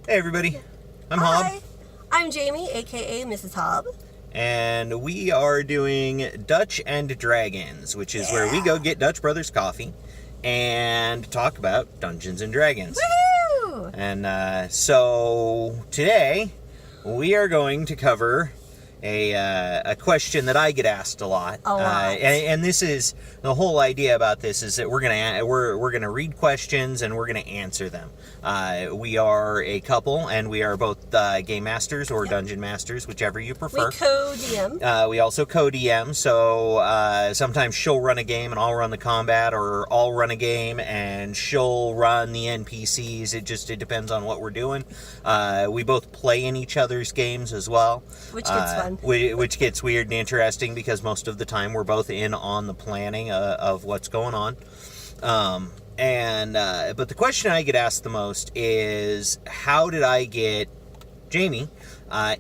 Hey everybody, I'm Hi. Hob, I'm Jamie, aka Mrs. Hob. and we are doing Dutch and Dragons, which is where we go get Dutch Brothers coffee and talk about Dungeons and Dragons. Woohoo! And so today we are going to cover a question that I get asked a lot. And this is the whole idea about this is that we're gonna read questions and we're gonna answer them. We are a couple, and we are both game masters or dungeon masters, whichever you prefer. We co-DM. We also co-DM, so sometimes she'll run a game and I'll run the combat, or I'll run a game and she'll run the NPCs. It depends on what we're doing. We both play in each other's games as well. Which gets fun. Which gets weird and interesting because most of the time we're both in on the planning of what's going on. But the question I get asked the most is, how did I get Jamie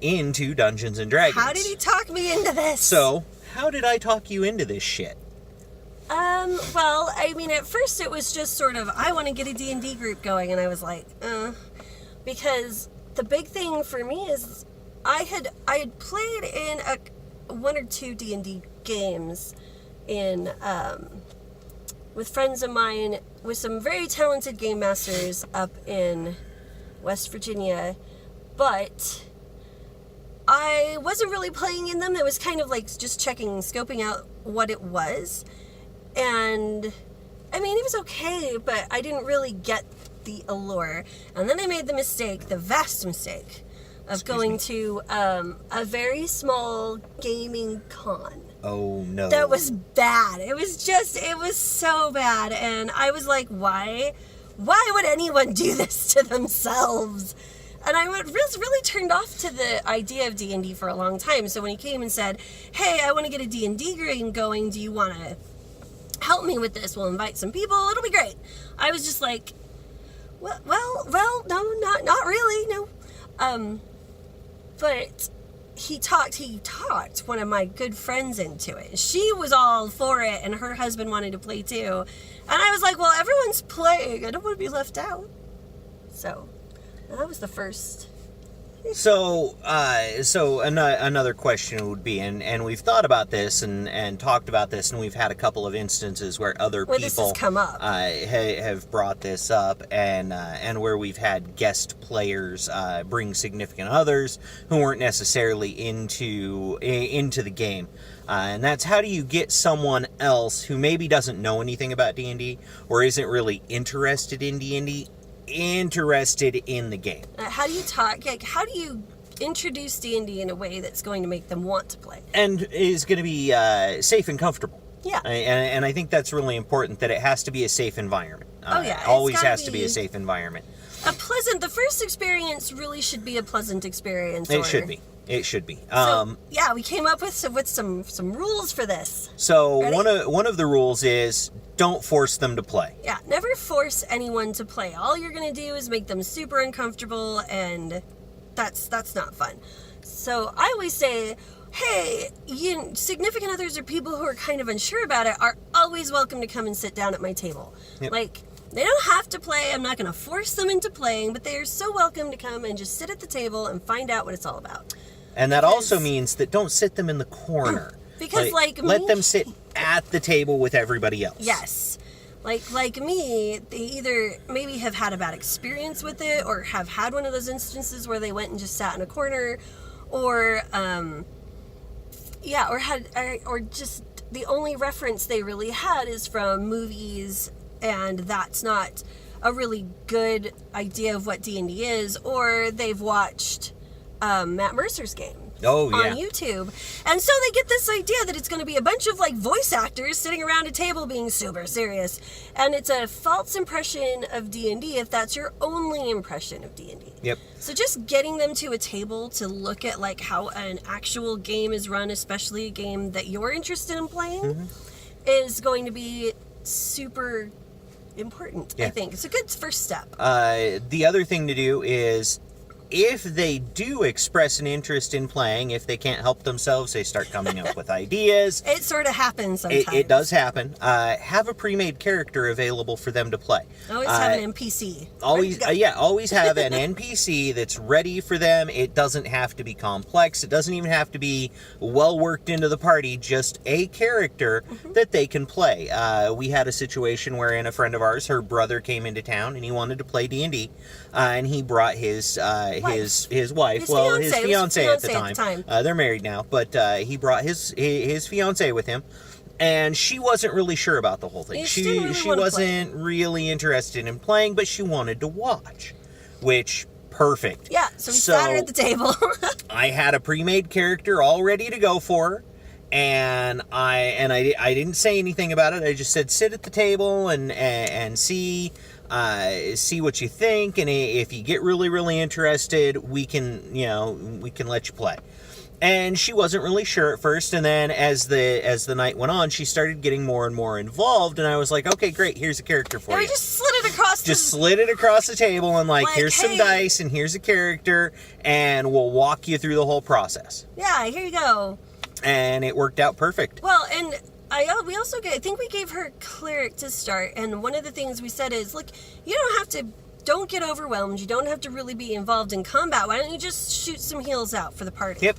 into Dungeons and Dragons? How did he talk me into this? So, how did I talk you into this shit? Well, I mean, at first it was just sort of, I want to get a D&D group going, and I was like, because the big thing for me is I had played in one or two D&D games in with friends of mine, with some very talented game masters up in West Virginia, but I wasn't really playing in them. It was kind of like just scoping out what it was. And I mean, it was okay, but I didn't really get the allure. And then I made the vast mistake of going to a very small gaming con. Oh no. That was bad. It was so bad. And I was like, why would anyone do this to themselves? And I was really turned off to the idea of D&D for a long time. So when he came and said, hey, I want to get a D&D game going, do you want to help me with this? We'll invite some people. It'll be great. I was just like, well, no, not really, no. But he talked one of my good friends into it. She was all for it, and her husband wanted to play too. And I was like, well, everyone's playing. I don't want to be left out. So, that was the first. So another question would be, and we've thought about this and talked about this, and we've had a couple of instances where other people this has come up. Have brought this up, and where we've had guest players bring significant others who weren't necessarily into the game. And that's, how do you get someone else who maybe doesn't know anything about D&D or isn't really interested in D&D interested in the game? How do you introduce D&D in a way that's going to make them want to play and is going to be safe and comfortable? Yeah. And I think that's really important, that it has to be a safe environment. It always has to be a safe environment. The first experience really should be a pleasant experience. It should be. We came up with some rules for this. So Ready? one of the rules is, don't force them to play. Yeah, never force anyone to play. All you're going to do is make them super uncomfortable, and that's not fun. So I always say, hey, significant others or people who are kind of unsure about it are always welcome to come and sit down at my table. Yep. Like, they don't have to play. I'm not going to force them into playing, but they are so welcome to come and just sit at the table and find out what it's all about. And that also means that don't sit them in the corner. Because let them sit at the table with everybody else. Yes. Like me, they either maybe have had a bad experience with it, or have had one of those instances where they went and just sat in a corner, or or just the only reference they really had is from movies, and that's not a really good idea of what D&D is, or they've watched Matt Mercer's game on YouTube, and so they get this idea that it's going to be a bunch of voice actors sitting around a table being super serious, and it's a false impression of D&D if that's your only impression of D&D. Yep. So just getting them to a table to look at how an actual game is run, especially a game that you're interested in playing, is going to be super important. Yeah. I think it's a good first step. The other thing to do is, if they do express an interest in playing, if they can't help themselves, they start coming up with ideas. It sort of happens sometimes. It does happen. Have a pre-made character available for them to play. Always have an NPC. Always have an NPC that's ready for them. It doesn't have to be complex. It doesn't even have to be well worked into the party. Just a character that they can play. We had a situation wherein a friend of ours, her brother came into town and he wanted to play D&D, and he brought his wife. His fiance at the time. They're married now, but he brought his fiance with him, and she wasn't really sure about the whole thing. She wasn't really interested in playing, but she wanted to watch, which perfect. Yeah, so we sat her at the table. I had a pre-made character all ready to go for her. And I didn't say anything about it. I just said sit at the table and see what you think, and if you get really interested, we can let you play. And she wasn't really sure at first, and then as the night went on, she started getting more and more involved, and I was like, okay, great, here's a character for you. We just slid it across the table, and here's some dice, and here's a character, and we'll walk you through the whole process. Yeah, here you go. And it worked out perfect. Well, and I think we gave her cleric to start, and one of the things we said is, look, don't get overwhelmed. You don't have to really be involved in combat. Why don't you just shoot some heals out for the party? Yep.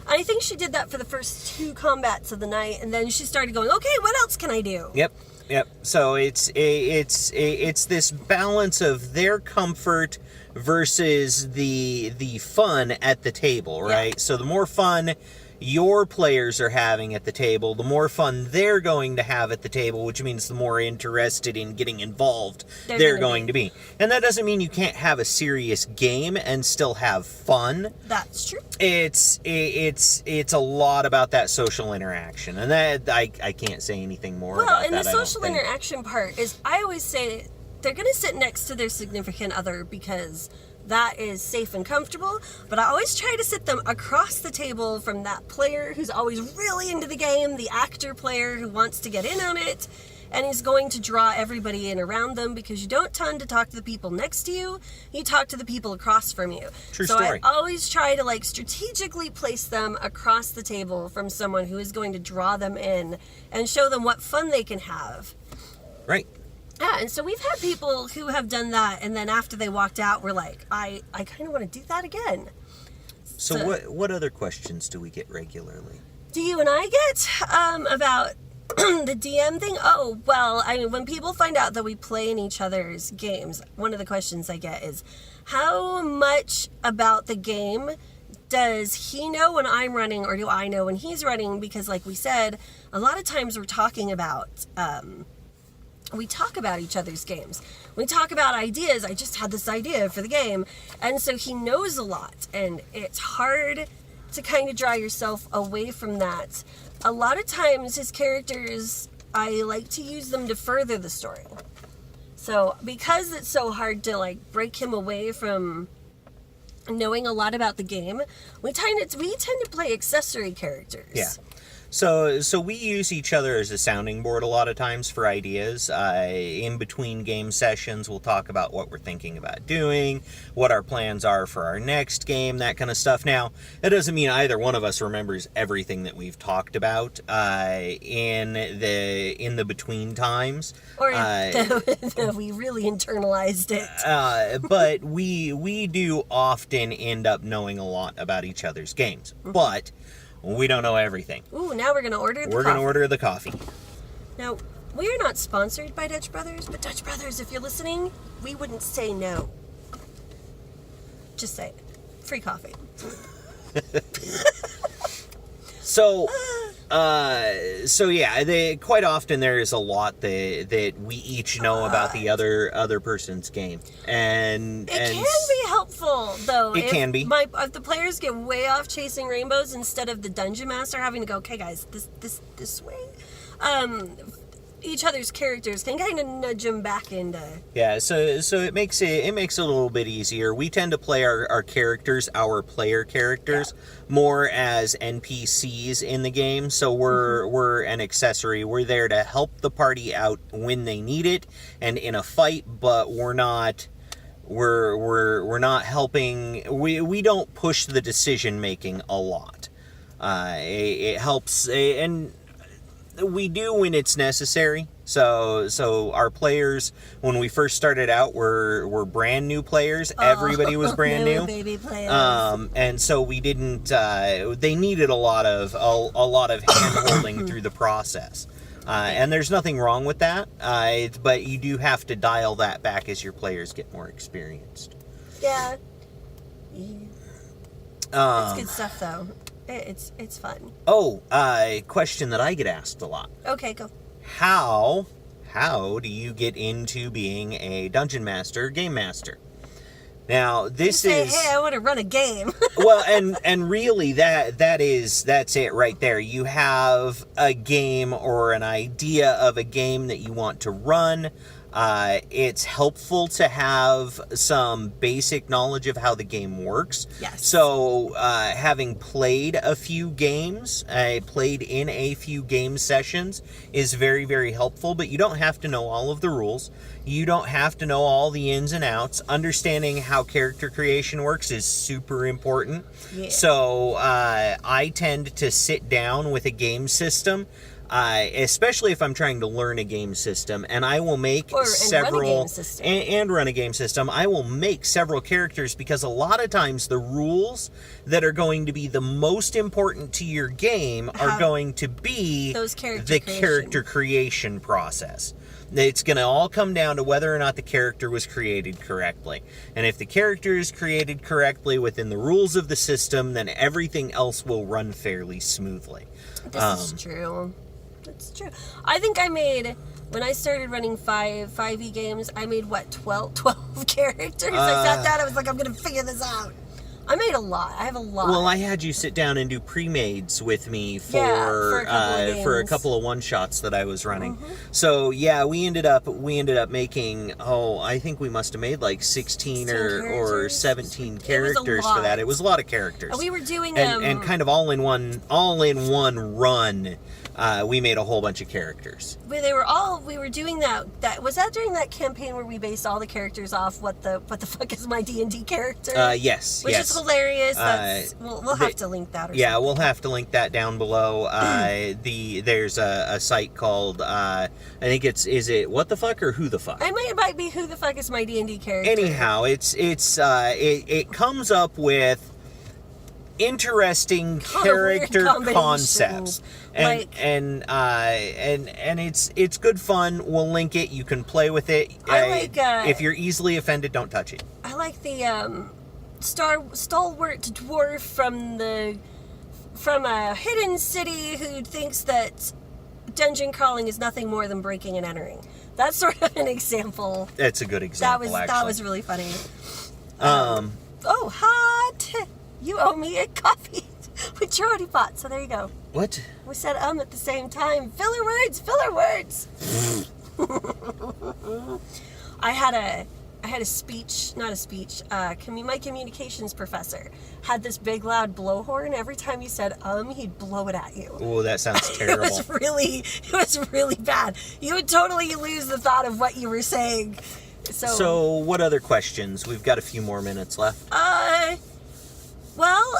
And I think she did that for the first 2 combats of the night, and then she started going, okay, what else can I do? Yep. So it's this balance of their comfort versus the fun at the table, right? Yeah. So the more fun your players are having at the table, the more fun they're going to have at the table, which means the more interested in getting involved they're going to be. And that doesn't mean you can't have a serious game and still have fun. That's true. It's a lot about that social interaction, and that I can't say anything more about that. Well, and the social interaction part is, I always say they're going to sit next to their significant other because that is safe and comfortable, but I always try to sit them across the table from that player who's always really into the game, the actor player who wants to get in on it, and he's going to draw everybody in around them, because you don't tend to talk to the people next to you, you talk to the people across from you. True story. I always try to strategically place them across the table from someone who is going to draw them in and show them what fun they can have. Right. Yeah, and so we've had people who have done that, and then after they walked out, we're like, I kind of want to do that again. So what other questions do we get regularly? Do you and I get about the DM thing? Oh, well, I mean, when people find out that we play in each other's games, one of the questions I get is, how much about the game does he know when I'm running, or do I know when he's running? Because like we said, a lot of times we're talking about... we talk about each other's games. We talk about ideas. I just had this idea for the game. And so he knows a lot. And it's hard to kind of draw yourself away from that. A lot of times his characters, I like to use them to further the story. So because it's so hard to break him away from knowing a lot about the game, we tend to play accessory characters. Yeah. So we use each other as a sounding board a lot of times for ideas. In between game sessions, we'll talk about what we're thinking about doing, what our plans are for our next game, that kind of stuff. Now, that doesn't mean either one of us remembers everything that we've talked about in the between times. Or we really internalized it. But we do often end up knowing a lot about each other's games. Mm-hmm. But we don't know everything. Ooh, now we're going to order the coffee. We're going to order the coffee. Now, we are not sponsored by Dutch Brothers, but Dutch Brothers, if you're listening, we wouldn't say no. Just say it. Free coffee. So yeah, quite often there is a lot that we each know about the other person's game, and it can be helpful though. It can be. If the players get way off chasing rainbows instead of the dungeon master having to go, okay guys, this way. Each other's characters can kind of nudge them back into. Yeah, so it makes it a little bit easier. We tend to play our characters, our player characters, more as NPCs in the game. So we're an accessory. We're there to help the party out when they need it and in a fight, but we're not we're not helping. We don't push the decision making a lot. It helps, and we do when it's necessary. So our players, when we first started out, were brand new players. Everybody was brand new, baby players. And so we didn't. They needed a lot of hand holding through the process. And there's nothing wrong with that, but you do have to dial that back as your players get more experienced. Yeah. It's good stuff, though. It's fun. Oh, question that I get asked a lot. Okay, go. How do you get into being a dungeon master, game master? Now, this you say, is... hey, I want to run a game. Well, and really that's it right there. You have a game or an idea of a game that you want to run. It's helpful to have some basic knowledge of how the game works. Yes. So, having played a few games, played in a few game sessions is very, very helpful, but you don't have to know all of the rules. You don't have to know all the ins and outs. Understanding how character creation works is super important. Yeah. So, I tend to sit down with a game system, especially if I'm trying to learn a game system, and I will make several run a game system. I will make several characters, because a lot of times the rules that are going to be the most important to your game are going to be character creation process. It's going to all come down to whether or not the character was created correctly. And if the character is created correctly within the rules of the system, then everything else will run fairly smoothly. This is true. That's true. I think when I started running 5e games, I made, 12 characters? I sat down, I was like, I'm going to figure this out. I made a lot. I have a lot. Well, I had you sit down and do pre-mades with me for a couple of one-shots that I was running. Mm-hmm. So, yeah, we ended up making, I think we must have made like 16 or 17 characters for that. It was a lot of characters. And we were doing and kind of all in one run. We made a whole bunch of characters. We were doing that. Was that during that campaign where we based all the characters off what the fuck is my D&D character? Yes. Which is hilarious. We'll have to link that. We'll have to link that down below. There's a site called I think is it What the Fuck or Who the Fuck? It might be Who the Fuck is my D&D character. Anyhow, it comes up with interesting character concepts, and it's good fun. We'll link it. You can play with it. If you're easily offended, don't touch it. I like the stalwart dwarf from a hidden city who thinks that dungeon crawling is nothing more than breaking and entering. That's sort of an example. That's a good example. That was really funny. Hot. You owe me a coffee, which you already bought, so there you go. What? We said at the same time. Filler words. I had a speech, not a speech, my communications professor had this big loud blowhorn. Every time you said he'd blow it at you. Oh, that sounds terrible. It was really bad. You would totally lose the thought of what you were saying. So what other questions? We've got a few more minutes left. Well,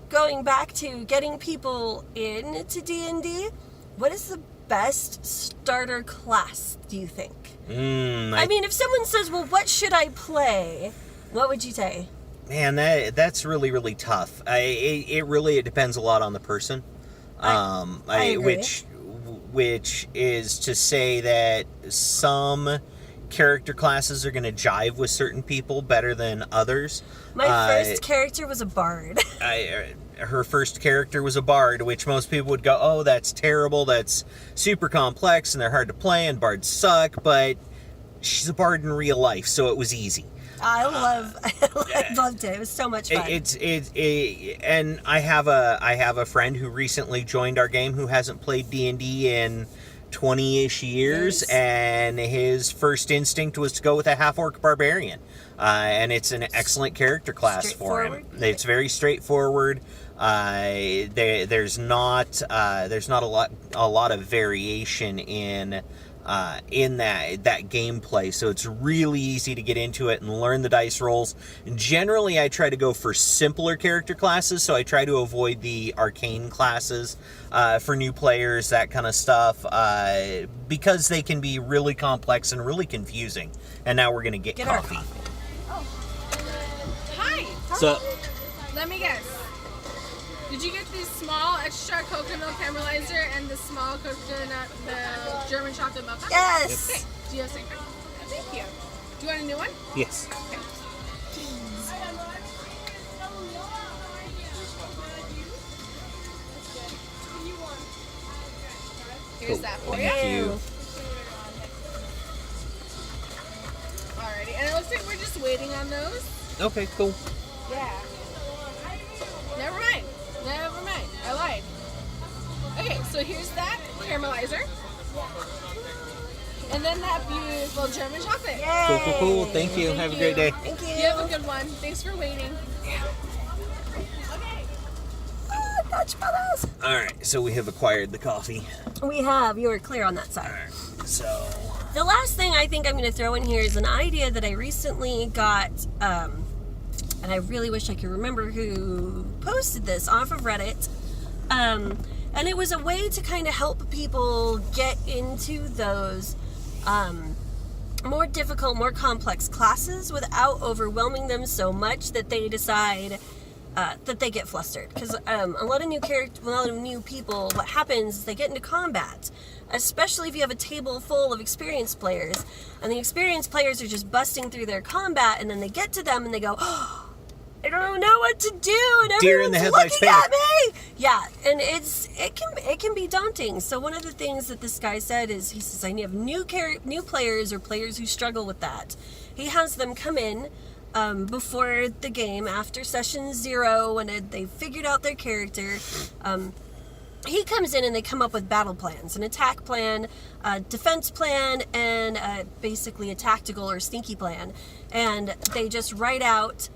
going back to getting people into D&D, what is the best starter class, do you think? I mean, if someone says, well, what should I play? What would you say? Man, that's really, really tough. It depends a lot on the person. I agree. Which is to say that some character classes are going to jive with certain people better than others. My first character was a bard. Her first character was a bard, which most people would go, oh, that's terrible, that's super complex, and they're hard to play, and bards suck, but she's a bard in real life, so it was easy. I loved it. It was so much fun. And I have a friend who recently joined our game who hasn't played D&D in 20-ish years, and his first instinct was to go with a half-orc barbarian, and it's an excellent character class for him. It's very straightforward. There's not a lot of variation in in that gameplay, so it's really easy to get into it and learn the dice rolls. And generally, I try to go for simpler character classes, so I try to avoid the arcane classes for new players, that kind of stuff, because they can be really complex and really confusing. And now we're going to get coffee. Our coffee. Oh. Hi. So, Let me guess. Did you get the small extra coconut milk caramelizer and the small coconut, the German chocolate mocha? Yes. Okay. Do you have some? Thank you. Do you want a new one? yes. Okay. Here's that for you. Thank you. Alrighty. And it looks like we're just waiting on those. Okay, cool. Yeah. Never mind. Never mind. I lied. Okay, so here's that caramelizer. And then that beautiful German chocolate. Yay. Cool. Thank you. Have a great day. Thank you. You have a good one. Thanks for waiting. Dutch Brothers. All right, so we have acquired the coffee. We have. You were clear on that side. All right, so The last thing I think I'm going to throw in here is an idea that I recently got, and I really wish I could remember who posted this off of Reddit. And it was a way to kind of help people get into those more difficult, more complex classes without overwhelming them so much that they decide that they get flustered. Because a lot of new people, what happens is they get into combat, especially if you have a table full of experienced players, and the experienced players are just busting through their combat, and then they get to them and they go, oh, I don't know what to do, and Deer in the everyone's headlights looking at me. Yeah, and it can be daunting. So one of the things that this guy said is, he says, I have new players or players who struggle with that. He has them come in before the game, after session 0, when they've figured out their character. He comes in and they come up with battle plans, an attack plan, a defense plan, and basically a tactical or sneaky plan. And they just write out,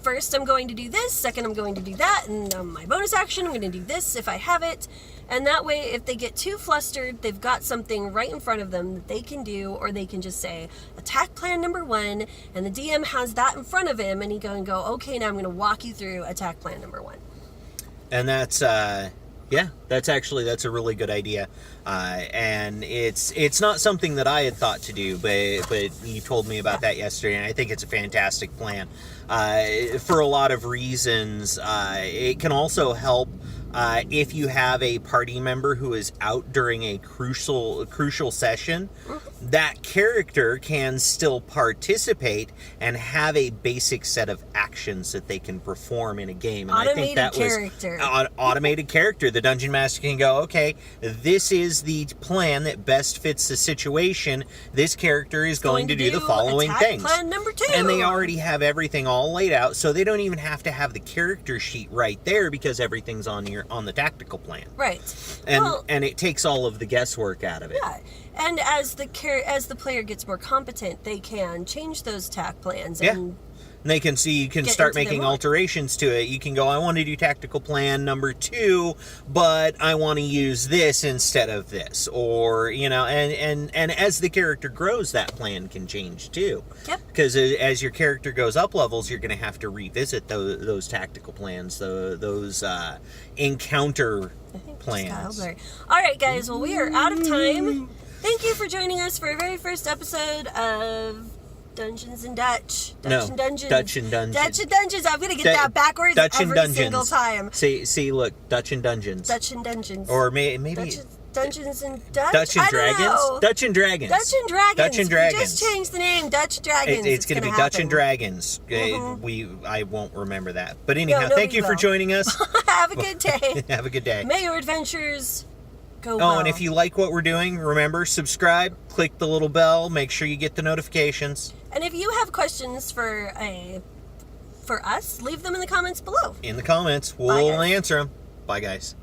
first I'm going to do this, second I'm going to do that, and my bonus action I'm going to do this if I have it. And that way, if they get too flustered, they've got something right in front of them that they can do, or they can just say, attack plan number 1, and the DM has that in front of him, and he can go, okay, now I'm going to walk you through attack plan number 1. And that's a really good idea, and it's not something that I had thought to do, but you told me about that yesterday, and I think it's a fantastic plan for a lot of reasons. It can also help if you have a party member who is out during a crucial session. That character can still participate and have a basic set of actions that they can perform in a game. And I think that character. was automated character. The dungeon master can go, okay, this is the plan that best fits the situation. This character is going to do the following things. Plan number 2. And they already have everything all laid out, so they don't even have to have the character sheet right there, because everything's on the tactical plan. Right. And it takes all of the guesswork out of it. Yeah. And as the player gets more competent, they can change those tack plans. Yeah. And they can see, you can start making alterations to it. You can go, I want to do tactical plan number 2, but I want to use this instead of this. Or, and as the character grows, that plan can change too. Yep. Because as your character goes up levels, you're going to have to revisit those tactical plans, those encounter plans. All right, guys. Well, we are out of time. Thank you for joining us for our very first episode of Dungeons and Dutch. Dutch and Dungeons. Dutch and Dungeons. I'm going to get that backwards every single time. See, look, Dutch and Dungeons. Dutch and Dungeons. Or maybe... Dungeons and Dutch? Dutch and Dragons? Dutch and Dragons. Dutch and Dragons. Dutch and Dragons. We just changed the name. Dutch and Dragons. It's going to be Dutch and Dragons. I won't remember that. But anyhow, thank you for joining us. Have a good day. Have a good day. May your adventures go well. Oh, and if you like what we're doing, remember, subscribe, click the little bell, make sure you get the notifications. And if you have questions for us, leave them in the comments below. In the comments. We'll answer them. Bye, guys.